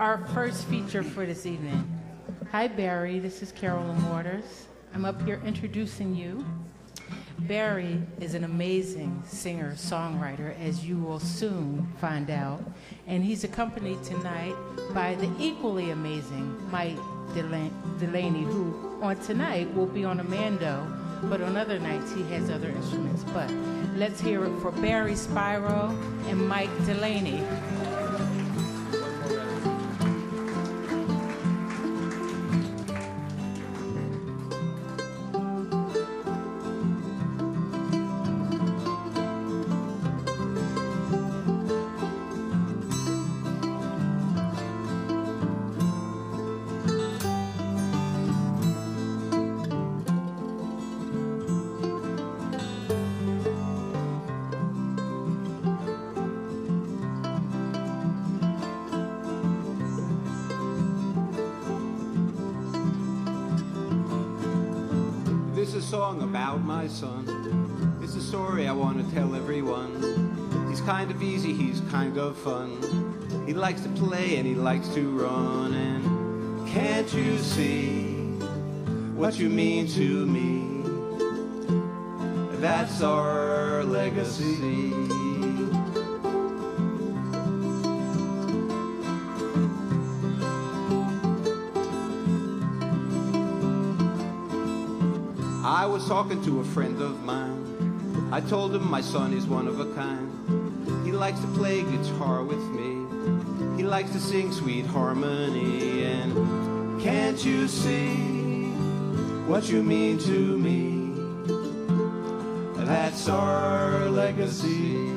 our first feature for this evening. Hi, Barry. This is Carolyn Waters. I'm up here introducing you. Barry is an amazing singer-songwriter, as you will soon find out. And he's accompanied tonight by the equally amazing Mike Delaney, who on tonight will be on a mando, but on other nights he has other instruments. But let's hear it for Barry Spiro and Mike Delaney. Song about my son. It's a story I want to tell everyone. He's kind of easy, he's kind of fun. He likes to play and he likes to run. And can't you see what you mean to me? That's our legacy. I was talking to a friend of mine. I told him my son is one of a kind. He likes to play guitar with me. He likes to sing sweet harmony. And can't you see what you mean to me? That's our legacy.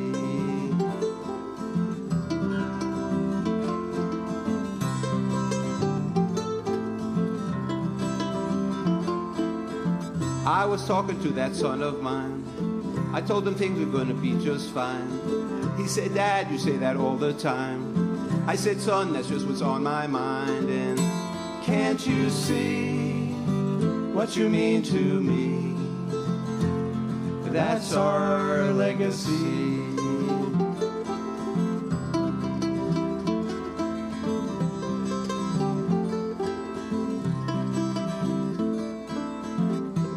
I was talking to that son of mine. I told him things were going to be just fine. He said, Dad, you say that all the time. I said, son, that's just what's on my mind. And can't you see what you mean to me? That's our legacy.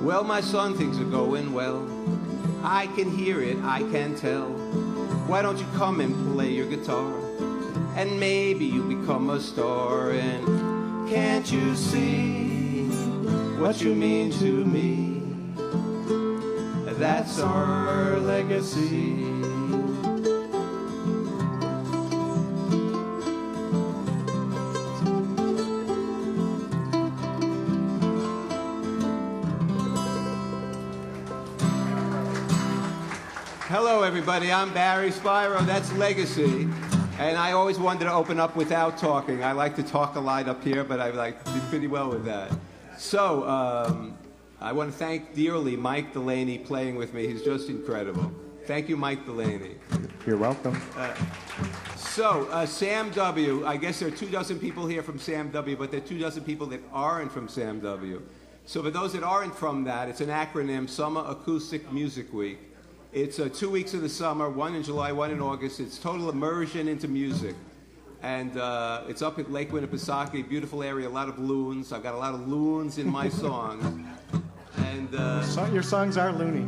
Well, my son, things are going well. I can hear it, I can tell. Why don't you come and play your guitar? And maybe you become a star. And can't you see what you mean to me? That's our legacy. Hello, everybody. I'm Barry Spiro. That's Legacy. And I always wanted to open up without talking. I like to talk a lot up here, but I did pretty well with that. So, I want to thank dearly Mike Delaney playing with me. He's just incredible. Thank you, Mike Delaney. You're welcome. Sam W. I guess there are 24 people here from Sam W., but there are 24 people that aren't from Sam W. So for those that aren't from that, it's an acronym, Summer Acoustic Music Week. It's 2 weeks of the summer, one in July, one in August. It's total immersion into music. And it's up at Lake Winnipesaukee, beautiful area, a lot of loons. I've got a lot of loons in my songs. And your songs are loony.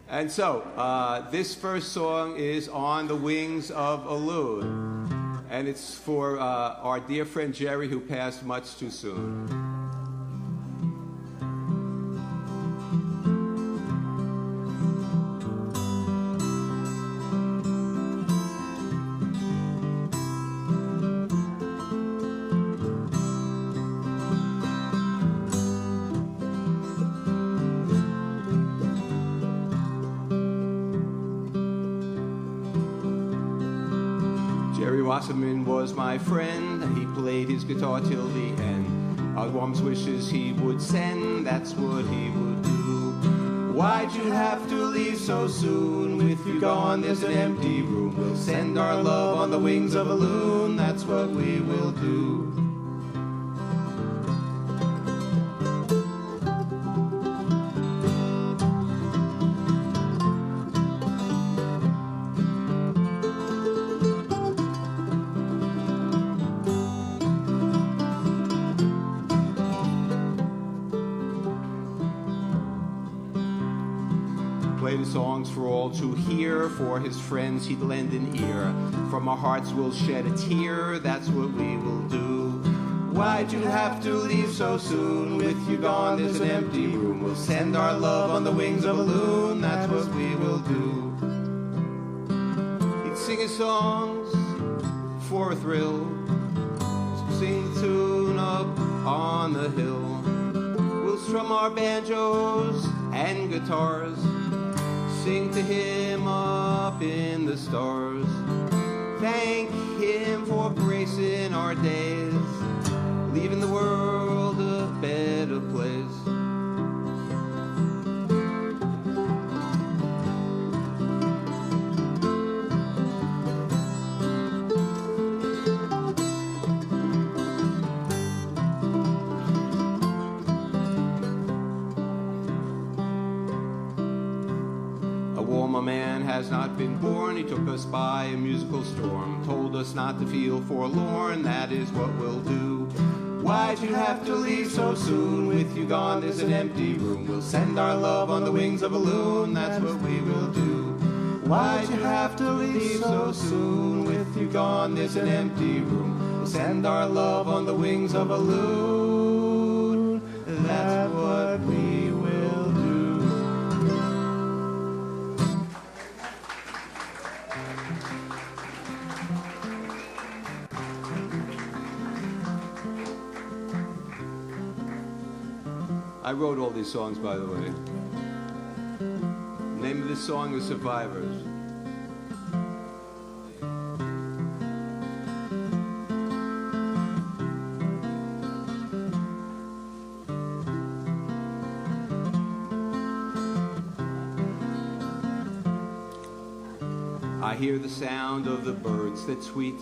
And so, this first song is On the Wings of a Loon. And it's for our dear friend Jerry, who passed much too soon. Wasserman was my friend, he played his guitar till the end. Our warmest wishes he would send, that's what he would do. Why'd you have to leave so soon? With you gone, there's an empty room. We'll send our love on the wings of a loon, that's what we will do. play the songs for all to hear. For his friends he'd lend an ear. From our hearts we'll shed a tear, that's what we will do. Why'd you have to leave so soon? With you gone there's an empty room. We'll send our love on the wings of a loon, that's what we will do. He'd sing his songs for a thrill, sing the tune up on the hill. We'll strum our banjos and guitars, sing to him up in the stars. Thank him for gracing our days, leaving the world a better place. A man has not been born. He took us by a musical storm, told us not to feel forlorn, that is what we'll do. Why'd you have to leave so soon? With you gone there's an empty room. We'll send our love on the wings of a loon, that's what we will do. Why'd you have to leave so soon? With you gone there's an empty room. We'll send our love on the wings of a loon, that's what we will do. I wrote all these songs, by the way. The name of this song is Survivors. I hear the sound of the birds that tweet.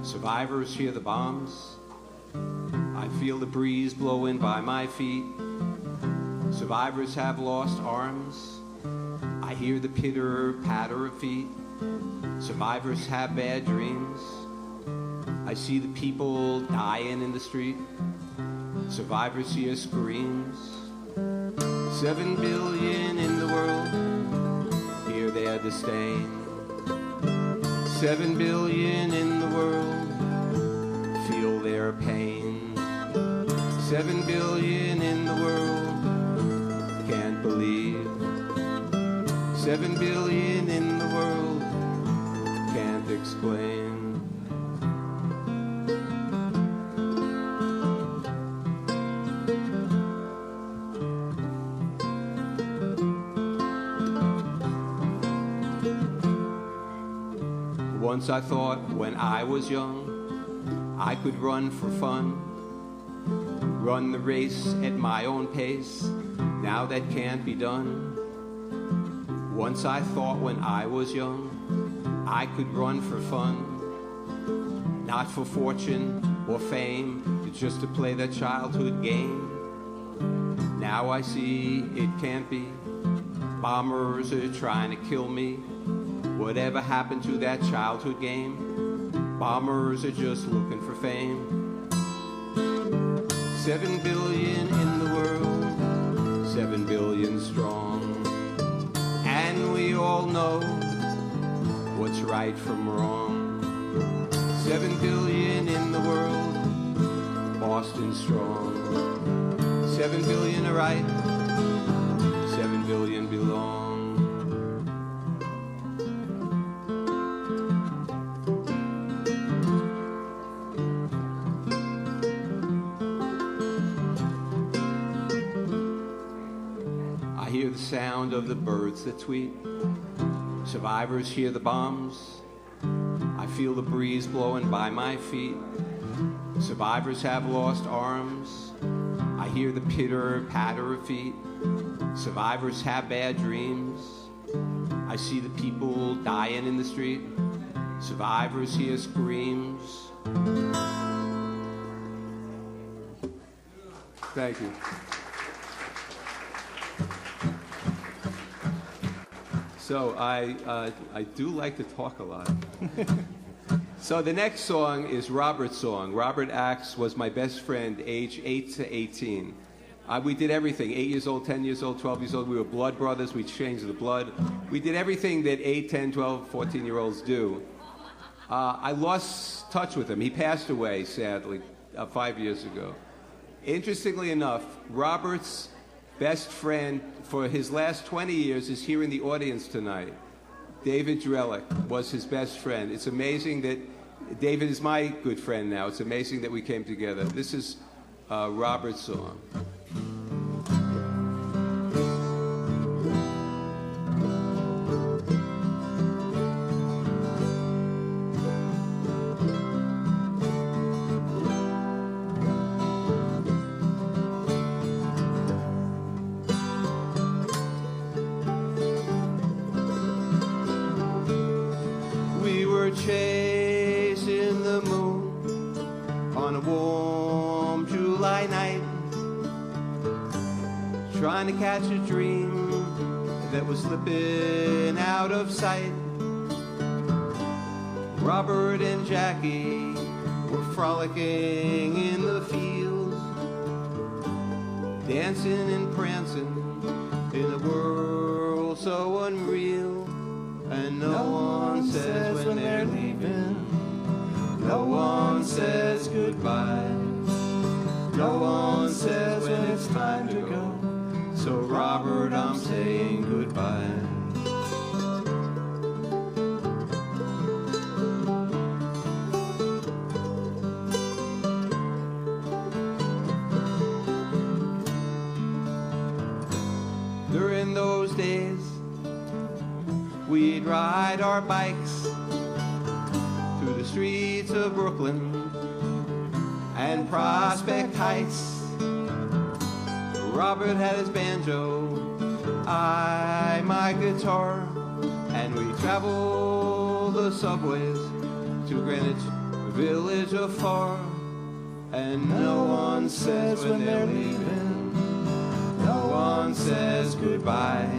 Survivors hear the bombs. I feel the breeze blowing by my feet. Survivors have lost arms. I hear the pitter patter of feet. Survivors have bad dreams. I see the people dying in the street. Survivors hear screams. 7 billion in the world, hear their disdain. 7 billion in the world, feel their pain. 7 billion in the world, can't believe. 7 billion in the world, can't explain. Once I thought when I was young, I could run for fun. Run the race at my own pace, now that can't be done. Once I thought when I was young, I could run for fun, not for fortune or fame, it's just to play that childhood game. Now I see it can't be, bombers are trying to kill me. Whatever happened to that childhood game? Bombers are just looking for fame. 7 billion in the world, 7 billion strong. And we all know what's right from wrong. 7 billion in the world, Boston strong. 7 billion are right, 7 billion belong. Sound of the birds that tweet. Survivors hear the bombs. I feel the breeze blowing by my feet. Survivors have lost arms. I hear the pitter patter of feet. Survivors have bad dreams. I see the people dying in the street. Survivors hear screams. Thank you. So I do like to talk a lot. So the next song is Robert's song. Robert Axe was my best friend, age 8 to 18. We did everything, 8 years old, 10 years old, 12 years old. We were blood brothers. We changed the blood. We did everything that 8, 10, 12, 14-year-olds do. I lost touch with him. He passed away, sadly, 5 years ago. Interestingly enough, Robert's best friend for his last 20 years is here in the audience tonight. David Drellick was his best friend. It's amazing that David is my good friend now. It's amazing that we came together. This is Robert's song. Chasing the moon on a warm July night, trying to catch a dream that was slipping out of sight. Robert and Jackie were frolicking in the fields, dancing and prancing in a world so unreal. And no one says when they're leaving, no one says goodbye, no one says when it's time to go. So Robert, I'm saying goodbye. During those days, we'd ride our bikes through the streets of Brooklyn and Prospect Heights. Robert had his banjo, I my guitar, and we traveled the subways to Greenwich Village afar. And no one says when they're leaving, no one says goodbye,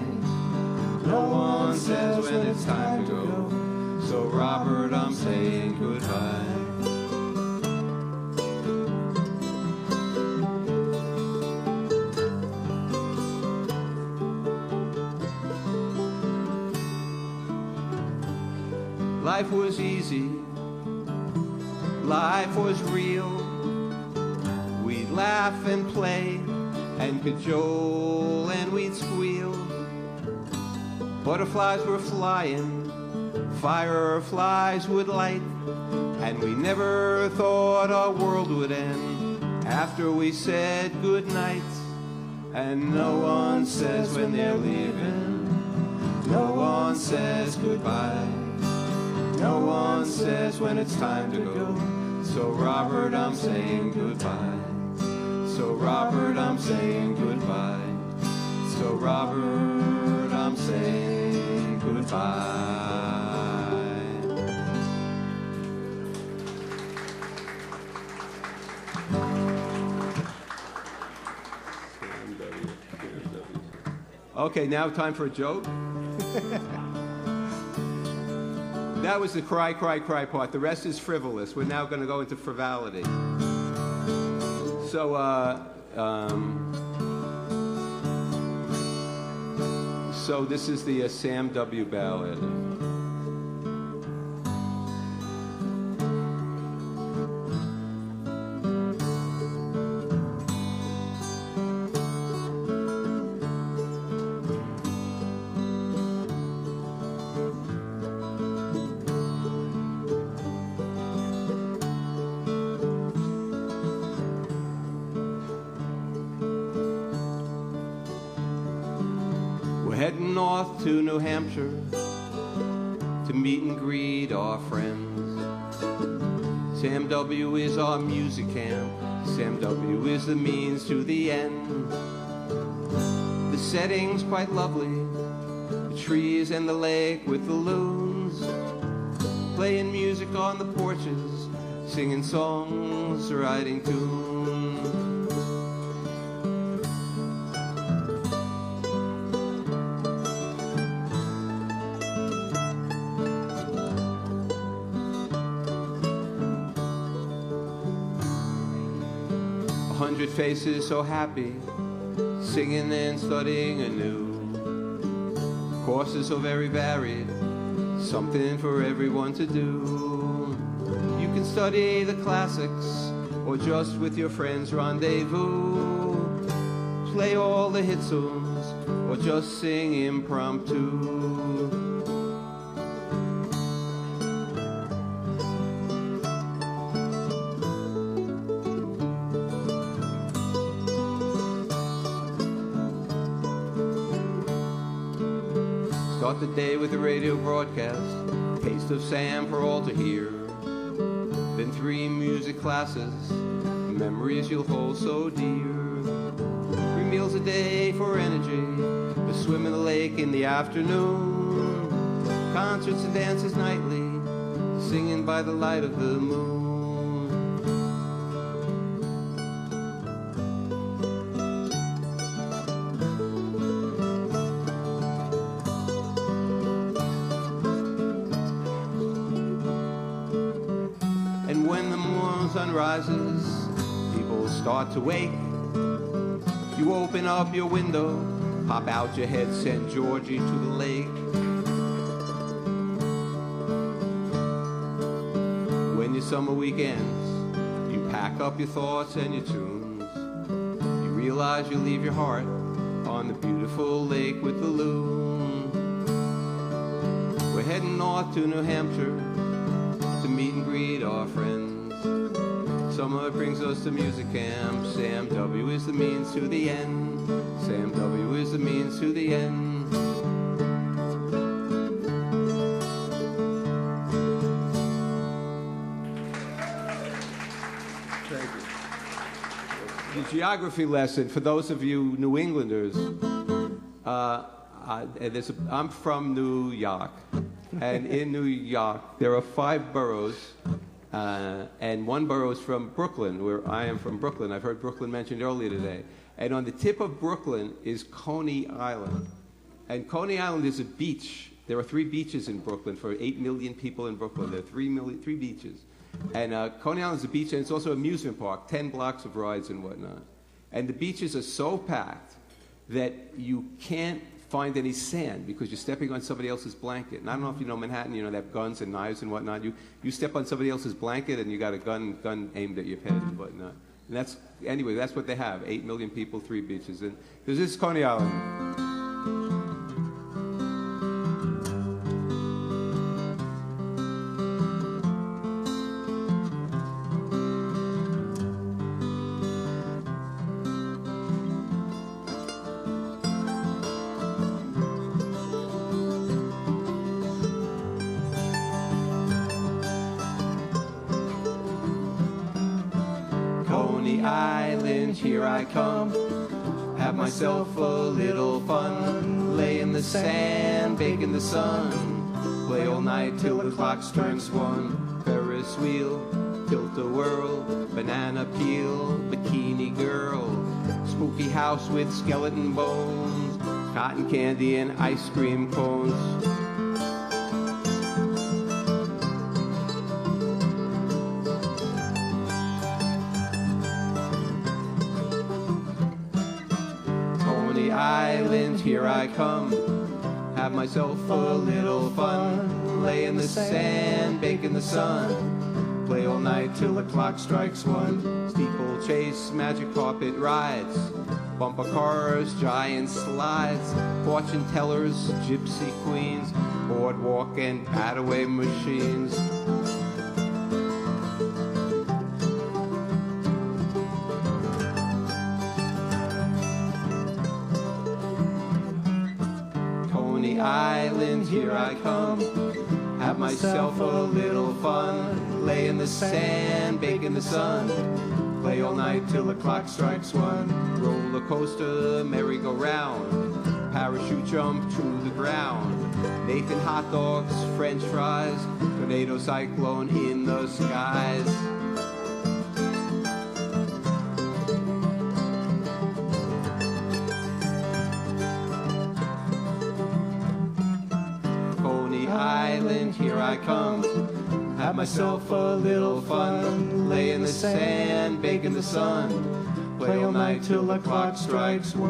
no one says when it's time to go. So Robert, I'm saying goodbye. Life was easy, life was real. We'd laugh and play and cajole and we'd squeal. Butterflies were flying, fireflies would light, and we never thought our world would end after we said goodnight. And no one says when they're leaving, no one says goodbye, no one says when it's time to go. So Robert, I'm saying goodbye. So Robert, I'm saying goodbye. So Robert, I'm saying goodbye. Okay, now time for a joke. That was the cry, cry, cry part. The rest is frivolous. We're now going to go into frivolity. So, so this is the Sam W. ballad. Heading north to New Hampshire to meet and greet our friends. Sam W. is our music camp. Sam W. is the means to the end. The setting's quite lovely, the trees and the lake with the loons, playing music on the porches, singing songs, writing tunes. 100 faces so happy singing and studying anew. Courses so very varied, something for everyone to do. You can study the classics, or just with your friends rendezvous. Play all the hit songs, or just sing impromptu. Start the day with a radio broadcast, Taste of Sam for all to hear. Then 3 music classes, memories you'll hold so dear. 3 meals a day for energy, a swim in the lake in the afternoon. Concerts and dances nightly, singing by the light of the moon. And when the morning sun rises, people start to wake. You open up your window, pop out your head, send Georgie to the lake. When your summer weekends, you pack up your thoughts and your tunes. You realize you leave your heart on the beautiful lake with the loon. We're heading north to New Hampshire to meet and greet our friends. Summer brings us to music camp. Sam W is the means to the end. Sam W is the means to the end. Thank you. The geography lesson for those of you New Englanders. I'm from New York, and in New York there are 5 boroughs. And 1 borough is from Brooklyn, where I am from Brooklyn. I've heard Brooklyn mentioned earlier today. And on the tip of Brooklyn is Coney Island. And Coney Island is a beach. There are 3 beaches in Brooklyn for 8 million people in Brooklyn. There are 3 beaches. And Coney Island is a beach, and it's also an amusement park, 10 blocks of rides and whatnot. And the beaches are so packed that you can't find any sand because you're stepping on somebody else's blanket. And I don't know if you know Manhattan, you know, they have guns and knives and whatnot. You step on somebody else's blanket and you got a gun aimed at your head and whatnot. And that's what they have. 8 million people, 3 beaches. And this is Coney Island. Island, here I come, have myself a little fun, lay in the sand, bake in the sun, play all night till the clock strikes 1, Ferris wheel, tilt-a-whirl, banana peel, bikini girl, spooky house with skeleton bones, cotton candy and ice cream cones. Island, here I come, have myself a little fun, lay in the sand, bake in the sun, play all night till the clock strikes 1, steeplechase, magic carpet rides, bumper cars, giant slides, fortune tellers, gypsy queens, boardwalk and pat-away machines. Island, here I come, have myself a little fun, lay in the sand, bake in the sun, play all night till the clock strikes 1, roller coaster, merry-go-round, parachute jump to the ground, Nathan hot dogs, french fries, tornado cyclone in the skies. Island, here I come, have myself a little fun, lay in the sand, bake in the sun, play all night till the clock strikes one.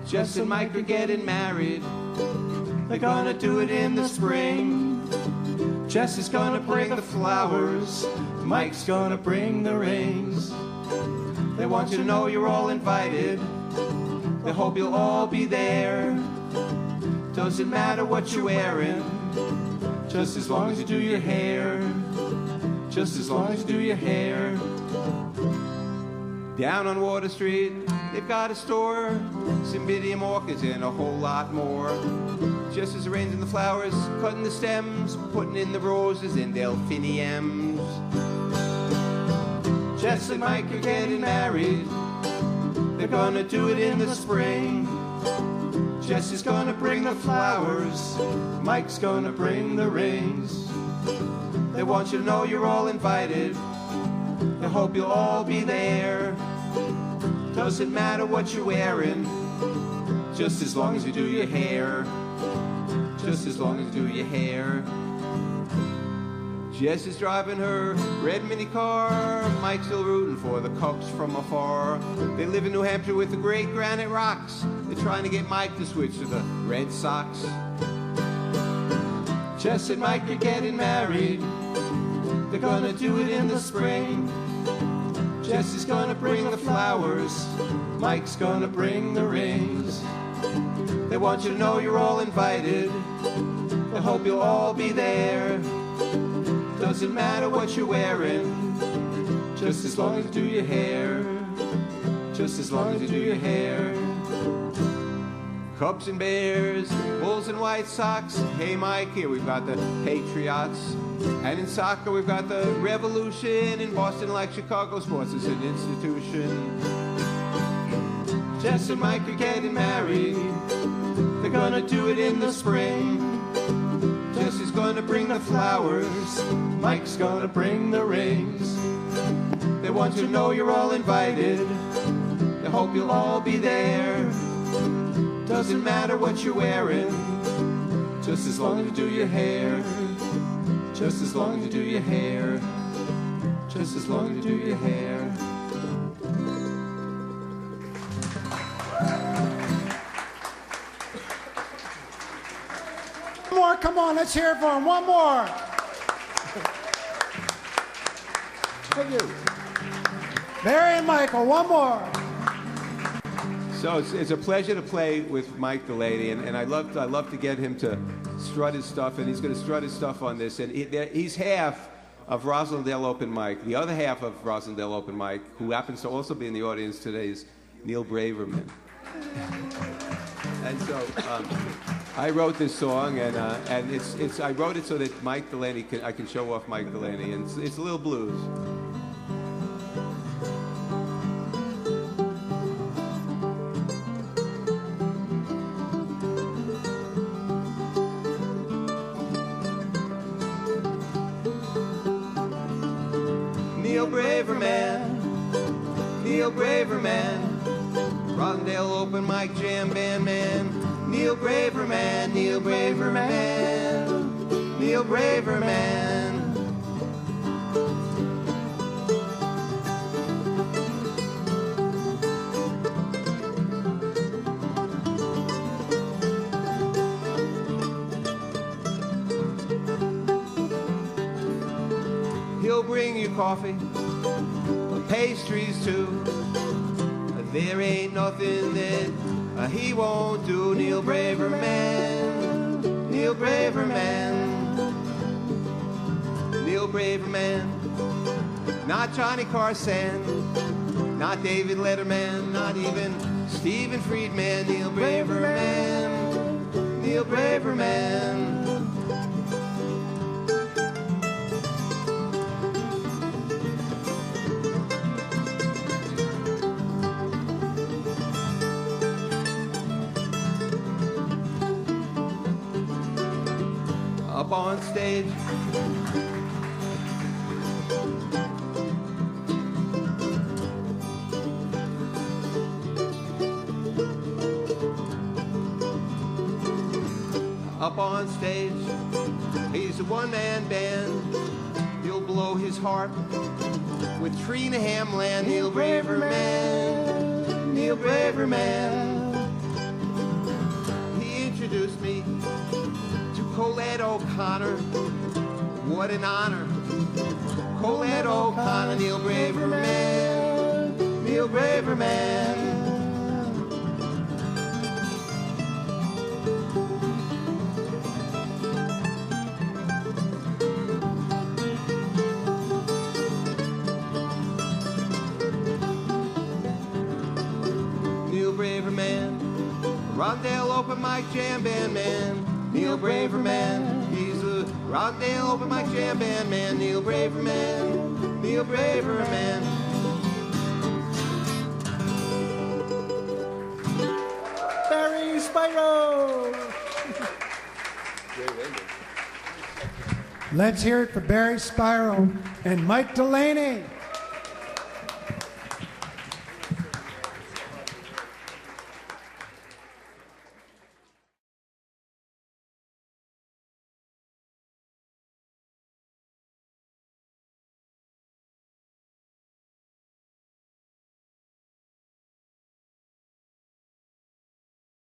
Jess and Mike are getting married. They're gonna do it in the spring. Jess is gonna bring the flowers. Mike's gonna bring the rings. They want you to know you're all invited. They hope you'll all be there. Doesn't matter what you're wearing, just as long as you do your hair. Just as long as you do your hair. Down on Water Street, they've got a store, cymbidium orchids and a whole lot more. Just as arranging the flowers, cutting the stems, putting in the roses and delphiniums. Jess and Mike are getting married. They're gonna do it in the spring. Jess is gonna bring the flowers. Mike's gonna bring the rings. They want you to know you're all invited. They hope you'll all be there. Doesn't matter what you're wearing, just as long as you do your hair. Just as long as you do your hair. Jess is driving her red mini car. Mike's still rooting for the Cubs from afar. They live in New Hampshire with the great granite rocks. They're trying to get Mike to switch to the Red Sox. Jess and Mike are getting married. They're gonna do it in the spring. Jess is gonna bring the flowers. Mike's gonna bring the rings. They want you to know you're all invited. They hope you'll all be there. Doesn't matter what you're wearing, just as long as you do your hair. Just as long as you do your hair. Cubs and Bears, Bulls and White Sox. Hey Mike, here we've got the Patriots. And in soccer we've got the Revolution. In Boston, like Chicago, sports is an institution. Jess and Mike are getting married. They're gonna do it in the spring. Jess is gonna bring the flowers. Mike's gonna bring the rings. They want you to know you're all invited. They hope you'll all be there. Doesn't matter what you're wearing, just as long as you do your hair. Just as long as you do your hair. Just as long as you do your hair. One more, come on, let's hear it for him. One more. Thank you. Barry and Michael, one more. So it's a pleasure to play with Mike Delaney, and I love to get him to strut his stuff, and he's going to strut his stuff on this. And he's half of Roslindale Open Mic. The other half of Roslindale Open Mic, who happens to also be in the audience today, is Neal Braverman. And so I wrote this song, and I wrote it so that Mike Delaney I can show off Mike Delaney, and it's a little blues. Neal Braverman, Roslindale Open Mic Jam Band Man. Neal Braverman, Neal Braverman, Neal Braverman. He'll bring you coffee, pastries too. There ain't nothing that he won't do. Neal Braverman, Neal Braverman, Neal Braverman. Not Johnny Carson, not David Letterman, not even Stephen Friedman. Neal Braverman, Neal Braverman. Up on stage, up on stage. He's a one-man band. He'll blow his heart with Trina Hamland. Neal Braverman, Neal Braverman. He introduced me to Colette O'Connor. What an honor. Colette O'Connor, Neal Braverman, Neal Braverman. Neal Braverman, Rondale open mic jam band man. Neal Braverman, he's a Rondale open mic jam band man. Neal Braverman, Neal Braverman. Barry Spiro. Let's hear it for Barry Spiro and Mike Delaney.